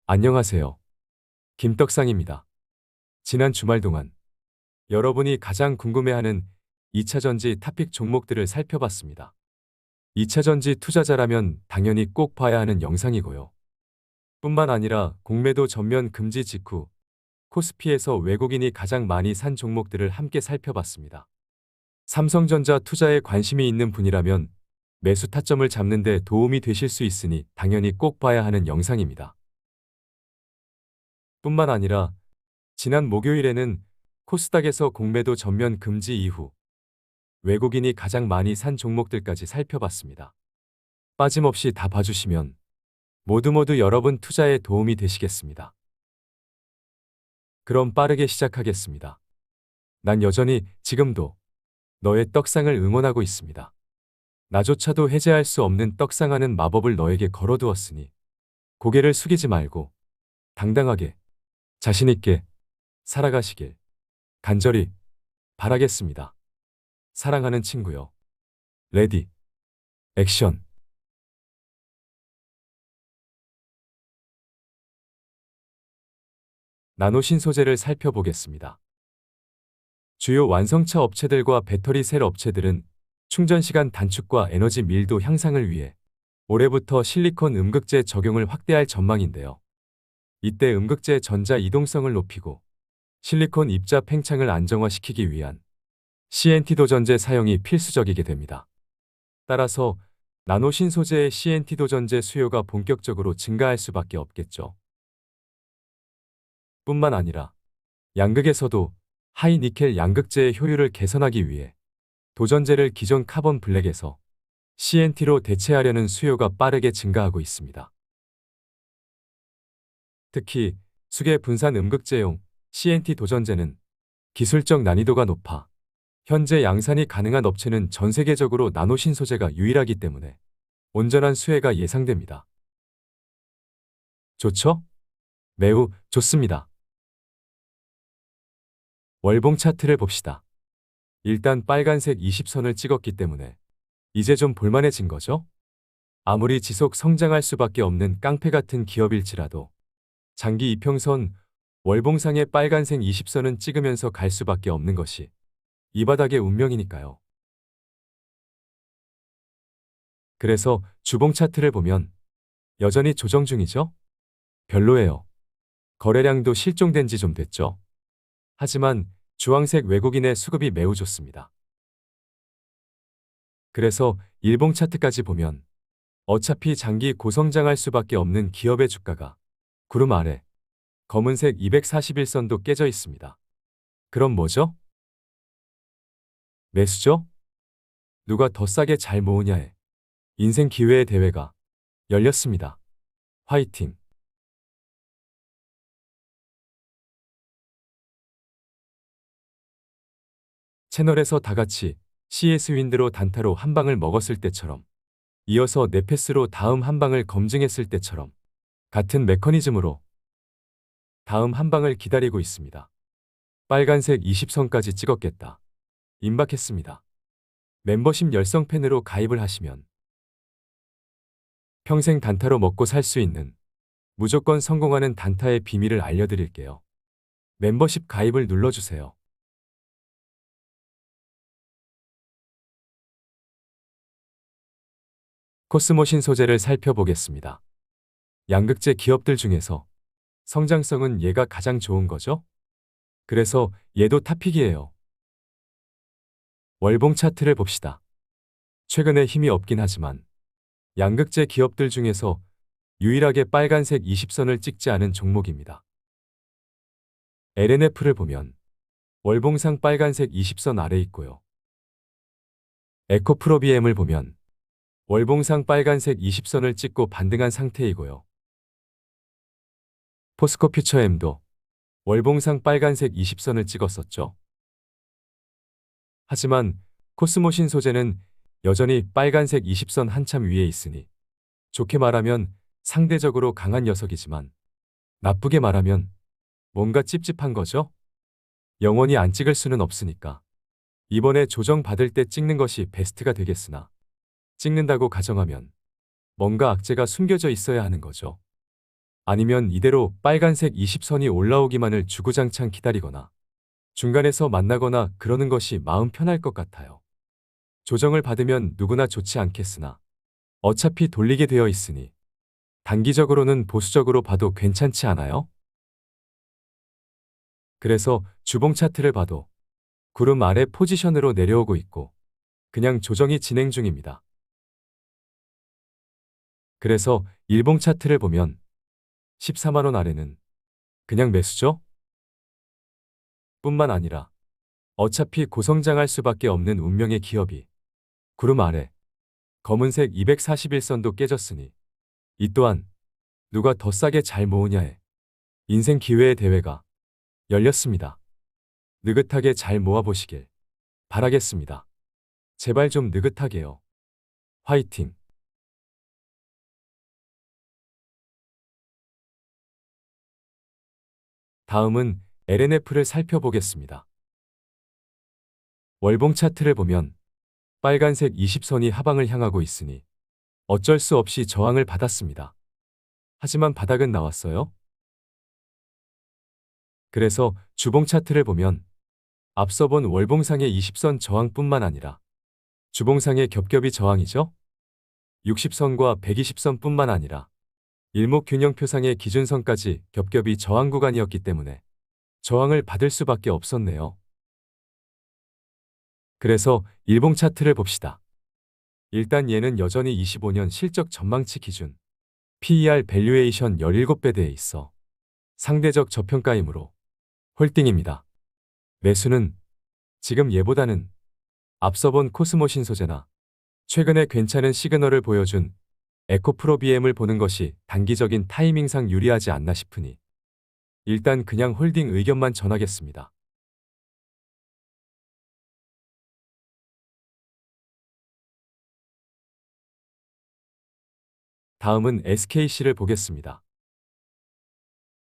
안녕하세요. 김떡상입니다. 지난 주말 동안 여러분이 가장 궁금해하는 2차전지 탑픽 종목들을 살펴봤습니다. 2차전지 투자자라면 당연히 꼭 봐야 하는 영상이고요. 뿐만 아니라 공매도 전면 금지 직후 코스피에서 외국인이 가장 많이 산 종목들을 함께 살펴봤습니다. 삼성전자 투자에 관심이 있는 분이라면 매수 타점을 잡는 데 도움이 되실 수 있으니 당연히 꼭 봐야 하는 영상입니다. 뿐만 아니라 지난 목요일에는 코스닥에서 공매도 전면 금지 이후 외국인이 가장 많이 산 종목들까지 살펴봤습니다. 빠짐없이 다 봐주시면 모두 여러분 투자에 도움이 되시겠습니다. 그럼 빠르게 시작하겠습니다. 난 여전히 지금도 너의 떡상을 응원하고 있습니다. 나조차도 해제할 수 없는 떡상하는 마법을 너에게 걸어두었으니 고개를 숙이지 말고 당당하게 자신있게 살아가시길 간절히 바라겠습니다. 사랑하는 친구요. 레디, 액션. 나노신소재를 살펴보겠습니다. 주요 완성차 업체들과 배터리 셀 업체들은 충전시간 단축과 에너지 밀도 향상을 위해 올해부터 실리콘 음극재 적용을 확대할 전망인데요. 이때 음극재 전자 이동성을 높이고 실리콘 입자 팽창을 안정화시키기 위한 CNT 도전제 사용이 필수적이게 됩니다. 따라서 나노신소재의 CNT 도전제 수요가 본격적으로 증가할 수밖에 없겠죠. 뿐만 아니라 양극에서도 하이니켈 양극재의 효율을 개선하기 위해 도전제를 기존 카본 블랙에서 CNT로 대체하려는 수요가 빠르게 증가하고 있습니다. 특히 수계 분산 음극재용 CNT 도전제는 기술적 난이도가 높아 현재 양산이 가능한 업체는 전 세계적으로 나노신소재가 유일하기 때문에 온전한 수혜가 예상됩니다. 좋죠? 매우 좋습니다. 월봉 차트를 봅시다. 일단 빨간색 20선을 찍었기 때문에 이제 좀 볼만해진 거죠? 아무리 지속 성장할 수밖에 없는 깡패 같은 기업일지라도 장기 이평선 월봉상의 빨간색 20선은 찍으면서 갈 수밖에 없는 것이 이 바닥의 운명이니까요. 그래서 주봉 차트를 보면 여전히 조정 중이죠? 별로예요. 거래량도 실종된 지 좀 됐죠. 하지만 주황색 외국인의 수급이 매우 좋습니다. 그래서 일봉 차트까지 보면 어차피 장기 고성장할 수밖에 없는 기업의 주가가 구름 아래 검은색 241선도 깨져 있습니다. 그럼 뭐죠? 매수죠? 누가 더 싸게 잘 모으냐에 인생 기회의 대회가 열렸습니다. 화이팅! 채널에서 다같이 CS 윈드로 단타로 한 방을 먹었을 때처럼 이어서 네페스로 다음 한 방을 검증했을 때처럼 같은 메커니즘으로 다음 한 방을 기다리고 있습니다. 빨간색 20선까지 찍었겠다. 임박했습니다. 멤버십 열성팬으로 가입을 하시면 평생 단타로 먹고 살 수 있는 무조건 성공하는 단타의 비밀을 알려드릴게요. 멤버십 가입을 눌러주세요. 코스모신 소재를 살펴보겠습니다. 양극재 기업들 중에서 성장성은 얘가 가장 좋은 거죠? 그래서 얘도 탑픽이에요. 월봉 차트를 봅시다. 최근에 힘이 없긴 하지만 양극재 기업들 중에서 유일하게 빨간색 20선을 찍지 않은 종목입니다. LNF를 보면 월봉상 빨간색 20선 아래 있고요. 에코프로비엠을 보면 월봉상 빨간색 20선을 찍고 반등한 상태이고요. 포스코퓨처엠도 월봉상 빨간색 20선을 찍었었죠. 하지만 코스모신 소재는 여전히 빨간색 20선 한참 위에 있으니 좋게 말하면 상대적으로 강한 녀석이지만 나쁘게 말하면 뭔가 찝찝한 거죠? 영원히 안 찍을 수는 없으니까 이번에 조정받을 때 찍는 것이 베스트가 되겠으나 찍는다고 가정하면 뭔가 악재가 숨겨져 있어야 하는 거죠. 아니면 이대로 빨간색 20선이 올라오기만을 주구장창 기다리거나 중간에서 만나거나 그러는 것이 마음 편할 것 같아요. 조정을 받으면 누구나 좋지 않겠으나 어차피 돌리게 되어 있으니 단기적으로는 보수적으로 봐도 괜찮지 않아요? 그래서 주봉 차트를 봐도 구름 아래 포지션으로 내려오고 있고 그냥 조정이 진행 중입니다. 그래서 일봉 차트를 보면 14만 원 아래는 그냥 매수죠? 뿐만 아니라 어차피 고성장할 수밖에 없는 운명의 기업이 구름 아래 검은색 241선도 깨졌으니 이 또한 누가 더 싸게 잘 모으냐의 인생 기회의 대회가 열렸습니다. 느긋하게 잘 모아보시길 바라겠습니다. 제발 좀 느긋하게요. 화이팅! 다음은 LNF를 살펴보겠습니다. 월봉 차트를 보면 빨간색 20선이 하방을 향하고 있으니 어쩔 수 없이 저항을 받았습니다. 하지만 바닥은 나왔어요. 그래서 주봉 차트를 보면 앞서 본 월봉상의 20선 저항뿐만 아니라 주봉상의 겹겹이 저항이죠. 60선과 120선뿐만 아니라 일목균형표상의 기준선까지 겹겹이 저항 구간이었기 때문에 저항을 받을 수밖에 없었네요. 그래서 일봉 차트를 봅시다. 일단 얘는 여전히 25년 실적 전망치 기준 PER 밸류에이션 17배대에 있어 상대적 저평가이므로 홀딩입니다. 매수는 지금 얘보다는 앞서 본 코스모 신소재나 최근에 괜찮은 시그널을 보여준 에코프로 BM을 보는 것이 단기적인 타이밍상 유리하지 않나 싶으니 일단 그냥 홀딩 의견만 전하겠습니다. 다음은 SKC를 보겠습니다.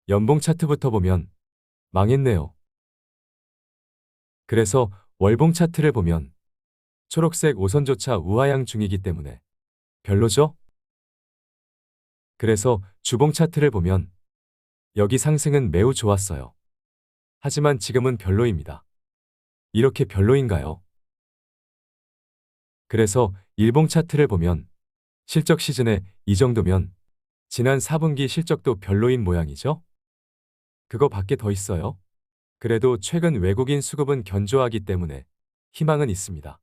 연봉 차트부터 보면 망했네요. 그래서 월봉 차트를 보면 초록색 5선조차 우하향 중이기 때문에 별로죠? 그래서 주봉 차트를 보면 여기 상승은 매우 좋았어요. 하지만 지금은 별로입니다. 이렇게 별로인가요? 그래서 일봉 차트를 보면 실적 시즌에 이 정도면 지난 4분기 실적도 별로인 모양이죠? 그거 밖에 더 있어요? 그래도 최근 외국인 수급은 견조하기 때문에 희망은 있습니다.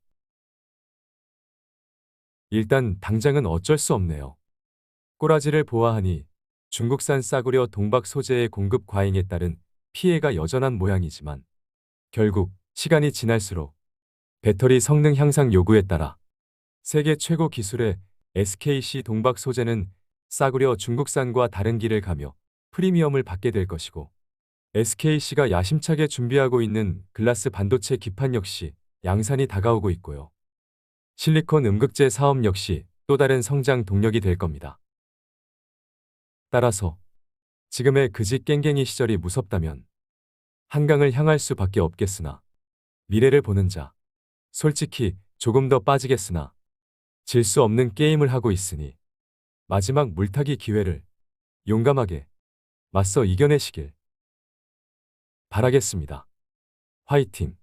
일단 당장은 어쩔 수 없네요. 꼬라지를 보아하니 중국산 싸구려 동박 소재의 공급 과잉에 따른 피해가 여전한 모양이지만 결국 시간이 지날수록 배터리 성능 향상 요구에 따라 세계 최고 기술의 SKC 동박 소재는 싸구려 중국산과 다른 길을 가며 프리미엄을 받게 될 것이고 SKC가 야심차게 준비하고 있는 글라스 반도체 기판 역시 양산이 다가오고 있고요. 실리콘 음극재 사업 역시 또 다른 성장 동력이 될 겁니다. 따라서 지금의 그지 깽갱이 시절이 무섭다면 한강을 향할 수밖에 없겠으나 미래를 보는 자, 솔직히 조금 더 빠지겠으나 질 수 없는 게임을 하고 있으니 마지막 물타기 기회를 용감하게 맞서 이겨내시길 바라겠습니다. 화이팅!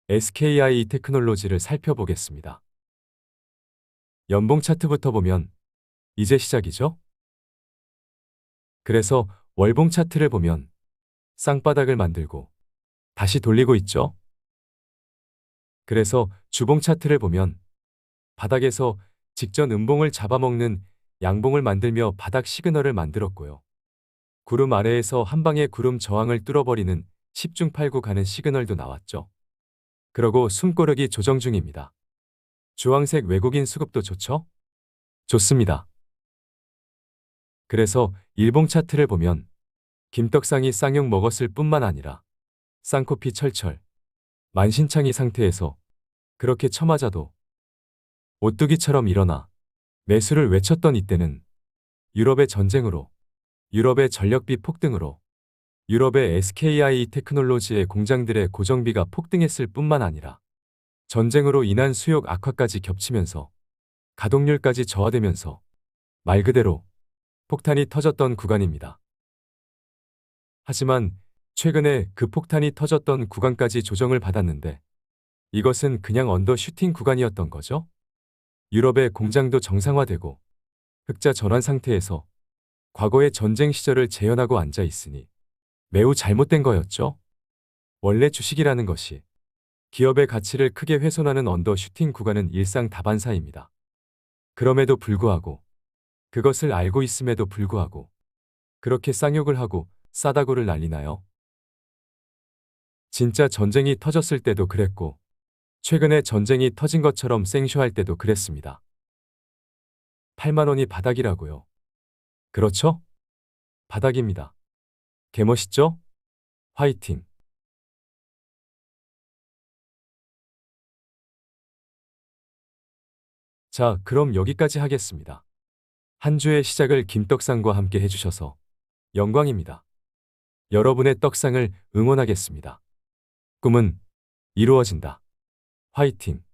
SKI 테크놀로지를 살펴보겠습니다. 연봉 차트부터 보면 이제 시작이죠? 그래서 월봉 차트를 보면 쌍바닥을 만들고 다시 돌리고 있죠? 그래서 주봉 차트를 보면 바닥에서 직전 음봉을 잡아먹는 양봉을 만들며 바닥 시그널을 만들었고요. 구름 아래에서 한 방에 구름 저항을 뚫어버리는 10중 8구 가는 시그널도 나왔죠. 그러고 숨고르기 조정 중입니다. 주황색 외국인 수급도 좋죠? 좋습니다. 그래서 일봉 차트를 보면 김떡상이 쌍욕 먹었을 뿐만 아니라 쌍코피 철철 만신창이 상태에서 그렇게 쳐맞아도 오뚜기처럼 일어나 매수를 외쳤던 이때는 유럽의 전쟁으로 유럽의 전력비 폭등으로 유럽의 SKI 테크놀로지의 공장들의 고정비가 폭등했을 뿐만 아니라 전쟁으로 인한 수요 악화까지 겹치면서 가동률까지 저하되면서 말 그대로 폭탄이 터졌던 구간입니다. 하지만 최근에 그 폭탄이 터졌던 구간까지 조정을 받았는데 이것은 그냥 언더슈팅 구간이었던 거죠? 유럽의 공장도 정상화되고 흑자 전환 상태에서 과거의 전쟁 시절을 재현하고 앉아 있으니 매우 잘못된 거였죠. 원래 주식이라는 것이 기업의 가치를 크게 훼손하는 언더슈팅 구간은 일상 다반사입니다. 그럼에도 불구하고 그것을 알고 있음에도 불구하고 그렇게 쌍욕을 하고 싸다구를 날리나요? 진짜 전쟁이 터졌을 때도 그랬고 최근에 전쟁이 터진 것처럼 생쇼할 때도 그랬습니다. 8만 원이 바닥이라고요. 그렇죠? 바닥입니다. 개멋있죠? 화이팅! 자, 그럼 여기까지 하겠습니다. 한 주의 시작을 김떡상과 함께 해주셔서 영광입니다. 여러분의 떡상을 응원하겠습니다. 꿈은 이루어진다. 화이팅!